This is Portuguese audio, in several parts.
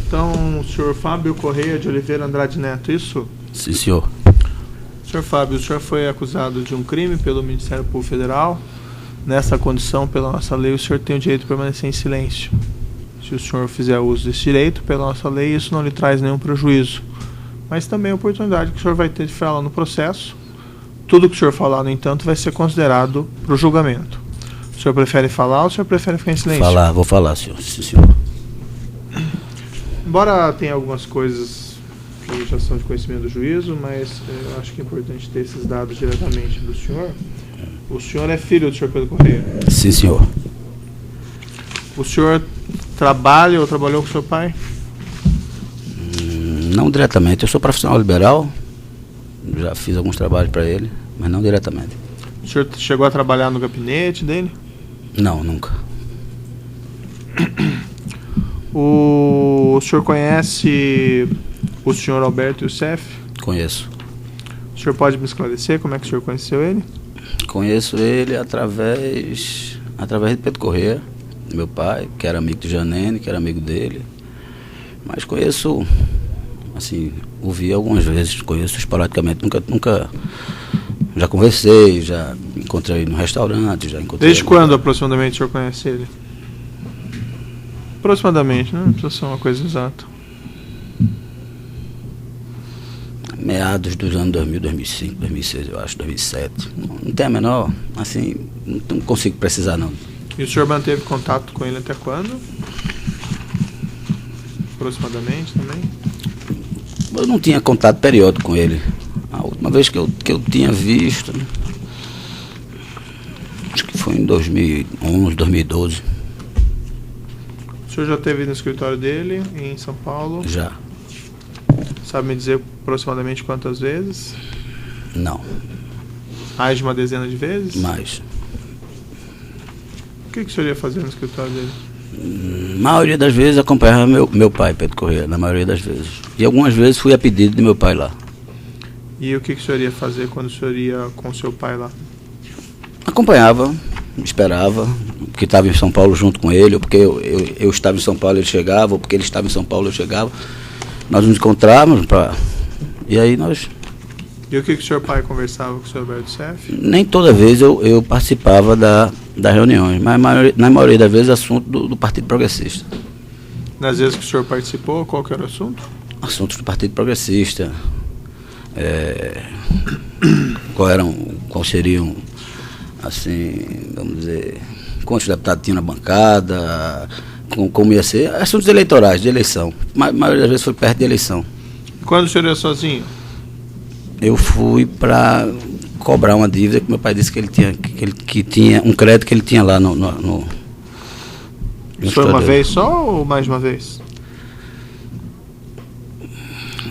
Então, o senhor Fábio Correia de Oliveira Andrade Neto, isso? Sim, senhor. Senhor Fábio, o senhor foi acusado de um crime pelo Ministério Público Federal. Nessa condição, pela nossa lei, o senhor tem o direito de permanecer em silêncio. Se o senhor fizer uso desse direito, pela nossa lei, isso não lhe traz nenhum prejuízo. Mas também a oportunidade que o senhor vai ter de falar no processo. Tudo que o senhor falar, no entanto, vai ser considerado para o julgamento. O senhor prefere falar ou o senhor prefere ficar em silêncio? Vou falar, senhor. Sim, senhor. Embora tenha algumas coisas que já são de conhecimento do juízo, mas eu acho que é importante ter esses dados diretamente do senhor. O senhor é filho do senhor Pedro Correia? Sim, senhor. O senhor trabalha ou trabalhou com seu pai? Não diretamente. Eu sou profissional liberal, já fiz alguns trabalhos para ele, mas não diretamente. O senhor chegou a trabalhar no gabinete dele? Não, nunca. O senhor conhece o senhor Alberto Youssef? Conheço. O senhor pode me esclarecer como é que o senhor conheceu ele? Conheço ele através de Pedro Correia, meu pai, que era amigo de Janene, que era amigo dele. Mas conheço, assim, ouvi algumas vezes, conheço esporadicamente, nunca já conversei, já encontrei no restaurante, já encontrei... Desde quando aproximadamente o senhor conhece ele? Aproximadamente, né? Não precisa ser uma coisa exata. Meados dos anos 2000, 2005, 2006, eu acho, 2007. Não tem a menor, assim, não consigo precisar não. E o senhor manteve contato com ele até quando? Aproximadamente também? Eu não tinha contato periódico com ele. A última vez que eu tinha visto, acho que foi em 2011, 2012. O senhor já esteve no escritório dele, em São Paulo? Já. Sabe me dizer aproximadamente quantas vezes? Não. Mais de uma dezena de vezes? Mais. O que o senhor ia fazer no escritório dele? Na maioria das vezes acompanhava meu pai, Pedro Correia, na maioria das vezes. E algumas vezes fui a pedido de meu pai lá. E o que o senhor ia fazer quando o senhor ia com seu pai lá? Acompanhava, esperava, porque estava em São Paulo junto com ele, ou porque eu estava em São Paulo ele chegava, ou porque ele estava em São Paulo eu chegava. Nós nos encontrávamos e aí nós... E o que o senhor pai conversava com o senhor Alberto Youssef? Nem toda vez eu participava das reuniões, mas na maioria das vezes assunto do Partido Progressista. Nas vezes que o senhor participou, qual que era o assunto? Assuntos do Partido Progressista. Quais seriam, assim, vamos dizer, quantos deputados tinham na bancada, como ia ser, assuntos eleitorais, de eleição. A maioria das vezes foi perto de eleição. E quando o senhor ia sozinho? Eu fui para cobrar uma dívida que meu pai disse que ele tinha, que tinha um crédito que ele tinha lá no Isso foi uma vez só ou mais de uma vez?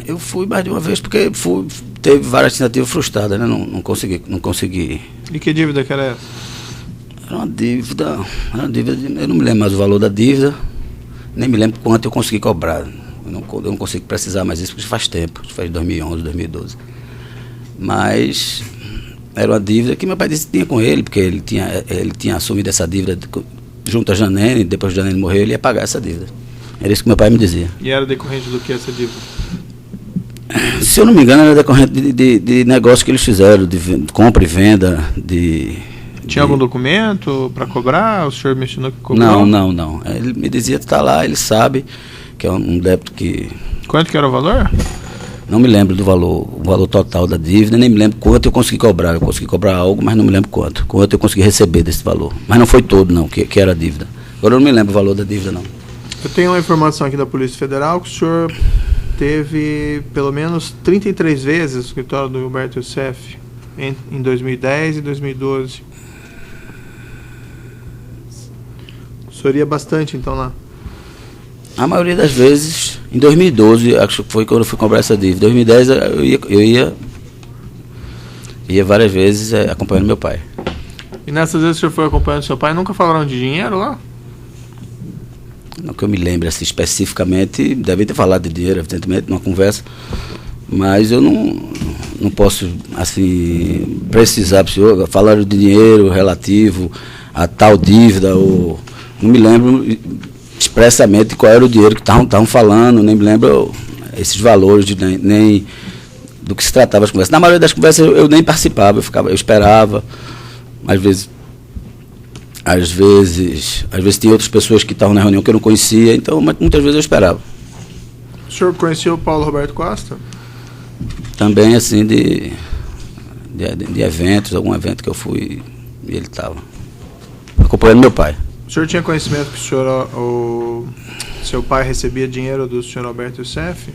Eu fui mais de uma vez porque teve várias tentativas frustradas, né? Não consegui. E que dívida que era essa? Era uma dívida, eu não me lembro mais o valor da dívida, nem me lembro quanto eu consegui cobrar. Eu não consigo precisar mais isso porque faz tempo, faz 2011, 2012. Mas era uma dívida que meu pai disse que tinha com ele, porque ele tinha assumido essa dívida junto a Janene, depois que Janene morreu, ele ia pagar essa dívida. Era isso que meu pai me dizia. E era decorrente do que essa dívida? Se eu não me engano, era decorrente de negócio que eles fizeram, de compra e venda, Tinha algum documento para cobrar? O senhor mencionou que cobrou? Não. Ele me dizia que está lá, ele sabe que é um débito que... Quanto que era o valor? Não me lembro do valor, o valor total da dívida, nem me lembro quanto eu consegui cobrar. Eu consegui cobrar algo, mas não me lembro quanto eu consegui receber desse valor. Mas não foi todo, não, que era a dívida. Agora eu não me lembro o valor da dívida, não. Eu tenho uma informação aqui da Polícia Federal que o senhor teve pelo menos 33 vezes no escritório do Alberto Youssef em 2010 e 2012. O senhor ia bastante, então, lá? A maioria das vezes, em 2012, acho que foi quando eu fui cobrar essa dívida. Em 2010 eu ia várias vezes acompanhando meu pai. E nessas vezes que o senhor foi acompanhando seu pai, nunca falaram de dinheiro lá? Não que eu me lembre assim, especificamente, devem ter falado de dinheiro, evidentemente, numa conversa, mas eu não posso assim, precisar para o senhor, falaram de dinheiro relativo a tal dívida, ou não me lembro expressamente qual era o dinheiro que estavam falando, nem me lembro esses valores, nem do que se tratava as conversas. Na maioria das conversas eu nem participava, eu esperava, às vezes tinha outras pessoas que estavam na reunião que eu não conhecia, então muitas vezes eu esperava. O senhor conheceu o Paulo Roberto Costa? Também, assim, de eventos, algum evento que eu fui, e ele estava acompanhando meu pai. O senhor tinha conhecimento que seu pai recebia dinheiro do senhor Alberto Youssef?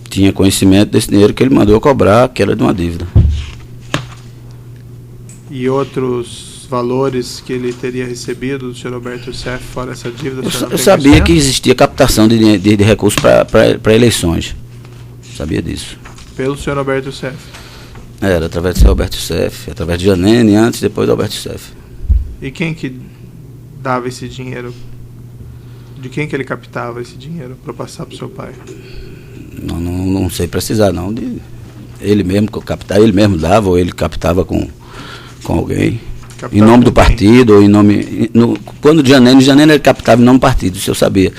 Tinha conhecimento desse dinheiro que ele mandou cobrar, que era de uma dívida. E outros valores que ele teria recebido do senhor Alberto Youssef fora essa dívida? Eu sabia que existia captação de recursos para eleições. Sabia disso. Pelo senhor Alberto Youssef? Era através do senhor Alberto Youssef, através de Janene, antes e depois do Alberto Youssef. E quem que dava esse dinheiro? De quem que ele captava esse dinheiro para passar para o seu pai? Não sei precisar, não. Ele mesmo captava, ele mesmo dava, ou ele captava com alguém. Captava em nome do partido, ou em nome. Quando de Janene ele captava em nome do partido, isso eu sabia.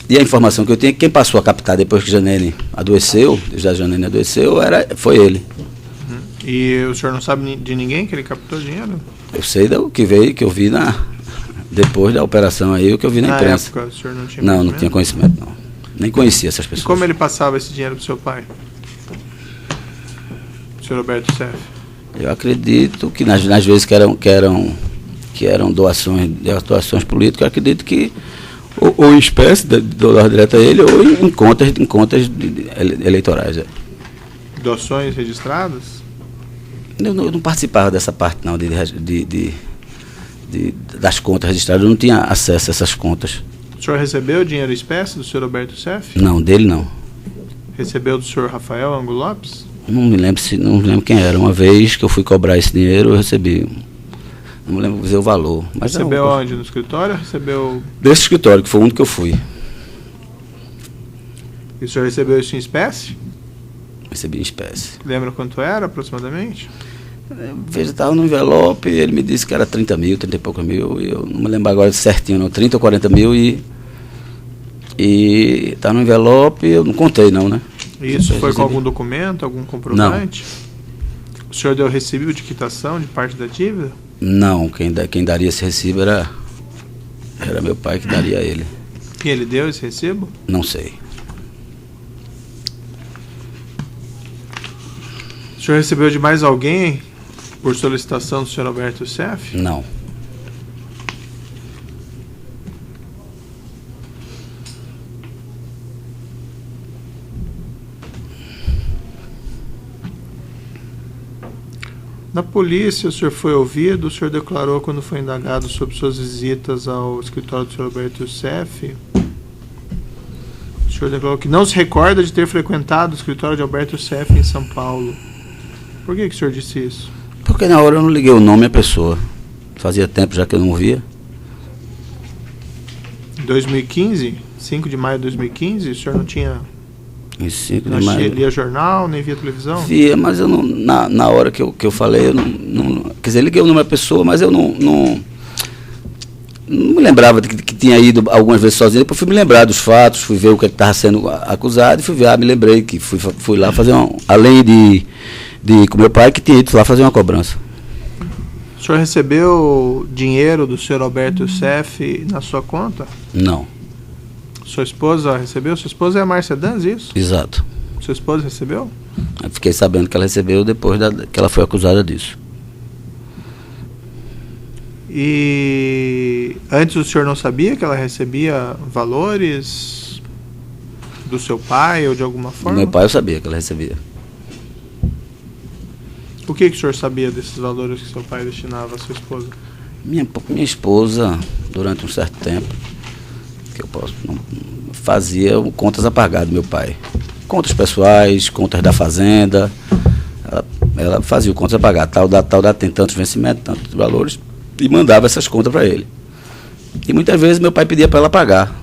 E a informação que eu tinha, quem passou a captar depois que Janene adoeceu, já Janene adoeceu, foi ele. E o senhor não sabe de ninguém que ele captou dinheiro? Eu sei do que veio, que eu vi depois da operação aí, o que eu vi na imprensa. Época, o senhor não tinha conhecimento? Não tinha conhecimento, não. Nem conhecia essas pessoas. E como ele passava esse dinheiro para o seu pai? O senhor Alberto Youssef? Eu acredito que nas vezes que eram doações políticas, eu acredito que ou em espécie, doar direto a ele, ou em contas eleitorais. É. Doações registradas? Eu não participava dessa parte, não, das contas registradas. Eu não tinha acesso a essas contas. O senhor recebeu dinheiro em espécie do senhor Alberto Youssef? Não, dele não. Recebeu do senhor Rafael Ango Lopes? Não me lembro quem era. Uma vez que eu fui cobrar esse dinheiro, eu recebi. Não me lembro dizer o valor. Mas recebeu onde? No escritório? Recebeu... Desse escritório, que foi o único que eu fui. E o senhor recebeu isso em espécie? Recebi em espécie. Lembra quanto era, aproximadamente? Veja, estava no envelope, ele me disse que era 30 mil, 30 e poucos mil, e eu não me lembro agora certinho, não, 30 ou 40 mil, e está no envelope, eu não contei não, né? E isso foi com algum documento, algum comprovante? Não. O senhor deu recibo de quitação de parte da dívida? Não, quem daria esse recibo era meu pai que daria a ele. E ele deu esse recibo? Não sei. O senhor recebeu de mais alguém por solicitação do senhor Alberto Youssef? Não. Na polícia, o senhor foi ouvido, o senhor declarou quando foi indagado sobre suas visitas ao escritório do senhor Alberto Youssef. O senhor declarou que não se recorda de ter frequentado o escritório de Alberto Youssef em São Paulo. Por que o senhor disse isso? Porque na hora eu não liguei o nome à pessoa. Fazia tempo já que eu não via. Em 2015, 5 de maio de 2015, o senhor não tinha... Em 5 de maio. Não lia jornal, nem via televisão? Via, mas eu não, na hora que eu falei, eu não... Quer dizer, liguei o nome à pessoa, mas eu não me lembrava de que tinha ido algumas vezes sozinho. Depois fui me lembrar dos fatos, fui ver o que estava sendo acusado, e fui ver, me lembrei que fui lá fazer além de com meu pai, que tinha ido lá fazer uma cobrança. O senhor recebeu dinheiro do senhor Alberto Youssef na sua conta? Não. Sua esposa recebeu? Sua esposa é a Márcia Danz, isso? Exato. Sua esposa recebeu? Eu fiquei sabendo que ela recebeu depois que ela foi acusada disso. E antes o senhor não sabia que ela recebia valores do seu pai ou de alguma forma? Do meu pai eu sabia que ela recebia. O que o senhor sabia desses valores que seu pai destinava à sua esposa? Minha esposa, durante um certo tempo, fazia contas a pagar do meu pai. Contas pessoais, contas da fazenda. Ela fazia contas a pagar. Tal data tem tantos vencimentos, tantos valores, e mandava essas contas para ele. E muitas vezes meu pai pedia para ela pagar.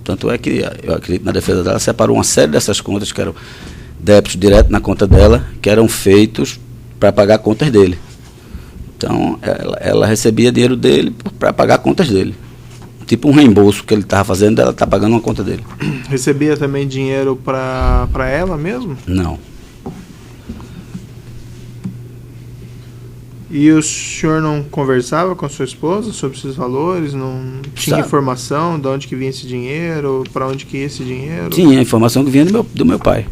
Tanto é que, eu acredito, na defesa dela, separou uma série dessas contas que eram débitos direto na conta dela, que eram feitos para pagar contas dele. Então, ela recebia dinheiro dele para pagar contas dele. tipo um reembolso que ele estava fazendo, ela está pagando uma conta dele. Recebia também dinheiro para ela mesmo? Não. E o senhor não conversava com a sua esposa sobre esses valores? Não tinha informação de onde que vinha esse dinheiro, para onde que ia esse dinheiro? Tinha a informação que vinha do meu pai.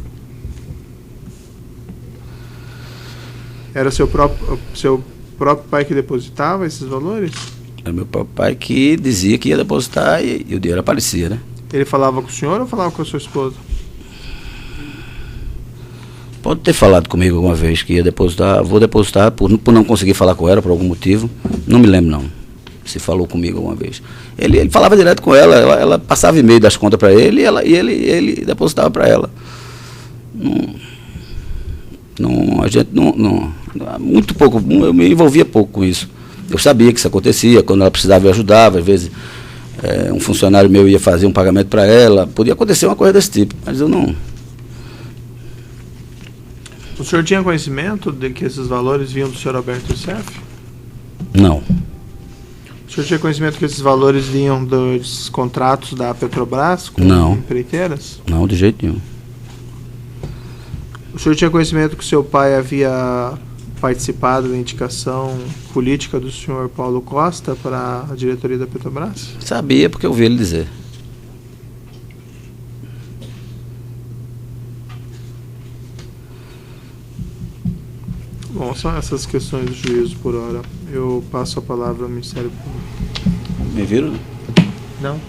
Era seu próprio pai que depositava esses valores? Era meu pai que dizia que ia depositar e o dinheiro aparecia, né? Ele falava com o senhor ou falava com a sua esposa? Pode ter falado comigo alguma vez que ia depositar, vou depositar, por não conseguir falar com ela por algum motivo. Não me lembro, não. Se falou comigo alguma vez. Ele falava direto com ela passava e-mail das contas para ele e ele depositava para ela. A gente não, muito pouco, eu me envolvia pouco com isso. Eu sabia que isso acontecia, quando ela precisava eu ajudava, às vezes um funcionário meu ia fazer um pagamento para ela, podia acontecer uma coisa desse tipo, mas eu não... O senhor tinha conhecimento de que esses valores vinham do senhor Alberto Youssef? Não. O senhor tinha conhecimento que esses valores vinham dos contratos da Petrobras com empreiteiras? Não, de jeito nenhum. O senhor tinha conhecimento que seu pai havia participado da indicação política do senhor Paulo Costa para a diretoria da Petrobras? Sabia, porque eu ouvi ele dizer. Bom, são essas questões do juízo por hora. Eu passo a palavra ao Ministério Público. Me viram? Não,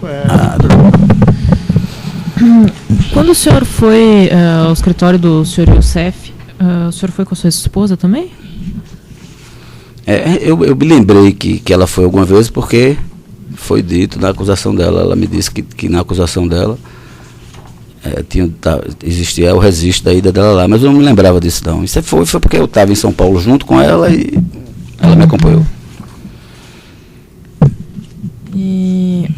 Quando o senhor foi ao escritório do senhor Youssef, o senhor foi com a sua esposa também? Eu me lembrei que ela foi alguma vez porque foi dito na acusação dela. Ela me disse que na acusação dela existia o registro da ida dela lá, mas eu não me lembrava disso não. Isso foi porque eu estava em São Paulo junto com ela e ela me acompanhou. E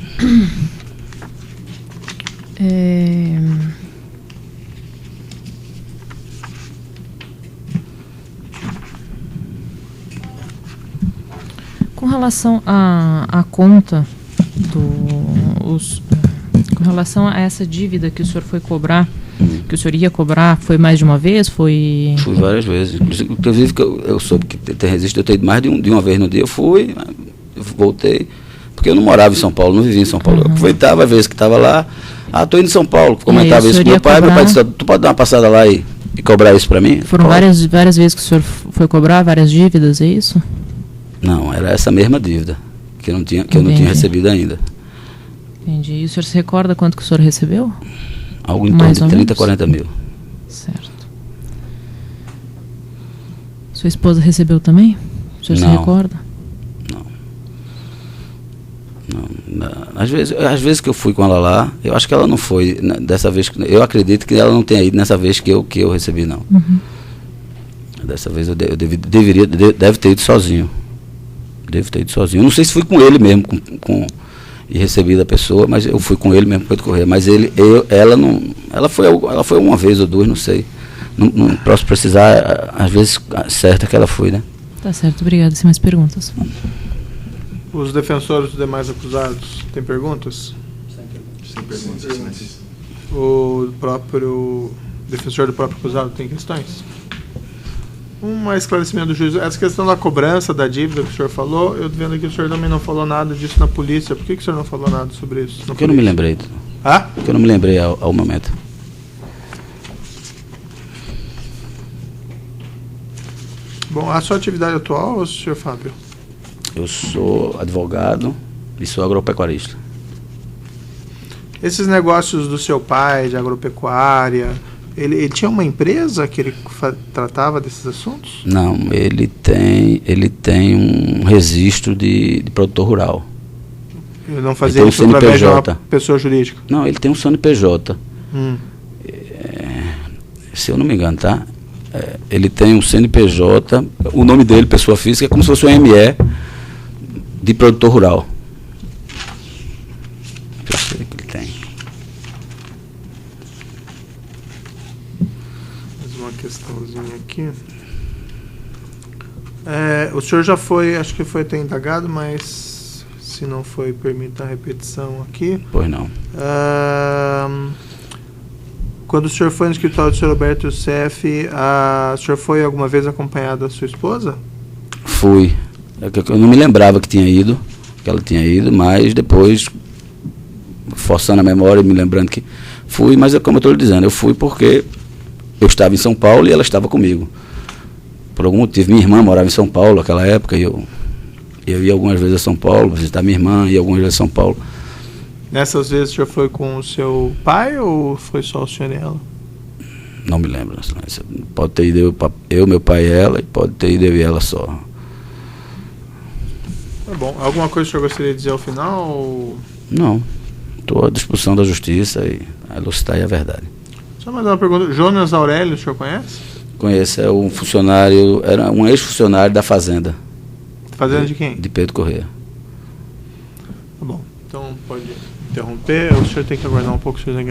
com relação à conta com relação a essa dívida que o senhor foi cobrar, que o senhor ia cobrar, foi mais de uma vez? Fui várias vezes. Inclusive que eu soube que tem registro, eu tenho mais de uma vez no dia, eu voltei, porque eu não morava em São Paulo, não vivia em São Paulo. Eu aproveitava a vez que estava lá, estou indo em São Paulo, comentava isso com meu pai disse, tu pode dar uma passada lá e cobrar isso para mim? Foram várias vezes que o senhor foi cobrar, várias dívidas, é isso? Não, era essa mesma dívida, que eu não tinha recebido ainda. Entendi. E o senhor se recorda quanto que o senhor recebeu? Algo em torno de 30, 40 mil. Certo. Sua esposa recebeu também? O senhor se recorda? Não. Às vezes que eu fui com ela lá, eu acho que ela não foi dessa vez. Eu acredito que ela não tenha ido nessa vez que eu recebi, não. Dessa vez deve ter ido sozinho. Não sei se fui com ele mesmo, e recebi da pessoa, mas eu fui com ele mesmo para correr. Mas ela foi uma vez ou duas, não sei. Não posso precisar, às vezes, certa que ela foi, né? Tá certo, obrigado. Sem mais perguntas. Os defensores dos demais acusados têm perguntas? Sem perguntas. O próprio defensor do próprio acusado tem questões? Um esclarecimento do juiz. Essa questão da cobrança da dívida que o senhor falou, eu vendo que o senhor também não falou nada disso na polícia. Por que o senhor não falou nada sobre isso? Porque eu não me lembrei. Porque eu não me lembrei ao momento. Bom, a sua atividade atual, senhor Fábio? Eu sou advogado e sou agropecuarista. Esses negócios do seu pai, de agropecuária, ele tinha uma empresa que ele tratava desses assuntos? Não, ele tem um registro de produtor rural. Ele não fazia isso através de uma pessoa jurídica? Não, ele tem um CNPJ. Se eu não me engano, tá? Ele tem um CNPJ, o nome dele, pessoa física, é como se fosse um ME de produtor rural. Eu sei que ele tem. Mais uma questãozinha aqui. O senhor já foi, acho que foi até indagado, mas se não foi, permita a repetição aqui. Pois não. Quando o senhor foi no escritório do senhor Roberto Youssef, o senhor foi alguma vez acompanhado da sua esposa? Fui. Eu não me lembrava que ela tinha ido, mas depois, forçando a memória, me lembrando que fui, mas como eu estou lhe dizendo, eu fui porque eu estava em São Paulo e ela estava comigo. Por algum motivo, minha irmã morava em São Paulo naquela época, e eu ia algumas vezes a São Paulo, visitar minha irmã, ia algumas vezes a São Paulo. Nessas vezes o senhor foi com o seu pai ou foi só o senhor e ela? Não me lembro. Pode ter ido eu, meu pai e ela, e pode ter ido eu e ela só. Tá bom. Alguma coisa que o senhor gostaria de dizer ao final? Ou... Não. Estou à disposição da justiça e a elucidar a verdade. Só mais uma pergunta. Jonas Aurélio, o senhor conhece? Conheço, é um funcionário, era um ex-funcionário da Fazenda. Fazenda de quem? De Pedro Corrêa. Tá bom. Então pode interromper. O senhor tem que aguardar um pouco, senhor.